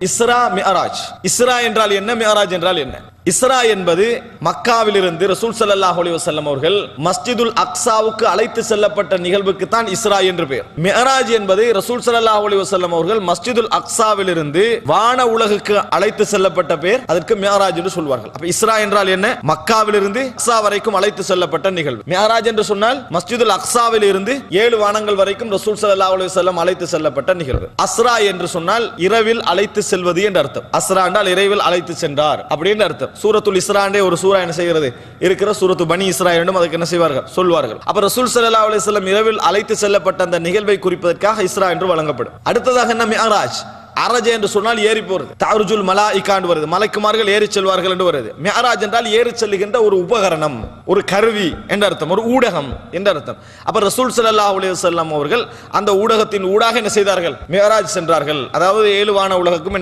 இஸ்ரா மிஅராஜ். இஸ்ரா என்றால் என்ன, மிஅராஜ் என்றால் என்ன? இஸ்ரா என்பது மக்காவிலிருந்து ரசூல் ஸல்லல்லாஹு அலைஹி வஸல்லம் அவர்கள் மஸ்ஜிதுல் அக்ஸாவுக்கு அழைத்து செல்லப்பட்ட நிகழ்வுக்கு தான் இஸ்ரா என்று பெயர். மிஅராஜ் என்பது ரசூல் ஸல்லல்லாஹு அலைஹி வஸல்லம் அவர்கள் மஸ்ஜிதுல் அக்ஸாவிலிருந்து வான உலகுக்கு அழைத்து செல்லப்பட்ட பெயர், அதற்கு மிஅராஜ் என்று சொல்வார்கள். அப்ப இஸ்ரா என்றால் என்ன? மக்காவிலிருந்து அக்ஸா வரைக்கும் அழைத்து செல்லப்பட்ட நிகழ்வு. மிஅராஜ் என்று சொன்னால் மஸ்ஜிதுல் அக்ஸாவில் இருந்து 7 வானங்கள் வரைக்கும் ரசூல் ஸல்லல்லாஹு அலைஹி வஸல்லம் அழைத்து செல்லப்பட்ட நிகழ்வு. அஸ்ரா என்று சொன்னால் இரவில் அழைத்து செல்வது என்று அர்த்தம். அஸ்ரா என்றால் இரவில் அழைத்து சென்றார் அப்படின்னு அர்த்தம். சூரத்துல் இஸ்ராண்டே ஒரு சூரா என்ன செய்கிறது இருக்கிற சூரத்து பனி இஸ்ராயீல் என்றும் அதுக்கு என்ன செய்வார்கள் சொல்வார்கள். அப்ப ரசூல் ஸல்லல்லாஹு அலைஹி வஸல்லம் இரவில் அழைத்து செல்லப்பட்ட அந்த நிகழ்வை குறிப்பதற்காக இஸ்ரா என்று வழங்கப்படும். அடுத்ததாக என்ன? மிஅராஜ். அரஜ என்று சொன்னால் ஏறி போறது. தஅருஜுல் மலாயிகா என்று வருது, மலக்குமார்கள் ஏறி செல்வார்கள் என்று வருது. மிஅராஜ் என்றால் ஏறி செல்லுகின்ற ஒரு உபகரணம், ஒரு கருவி என்ற அர்த்தம், ஒரு ஊடகம் என்ற அர்த்தம். அப்ப ரசூல் ஸல்லல்லாஹு அலைஹி வஸல்லம் அவர்கள் அந்த ஊடகத்தின் ஊடாக என்ன செய்தார்கள்? மிஅராஜ் சென்றார்கள். அதாவது 7 வான உலகுக்கும்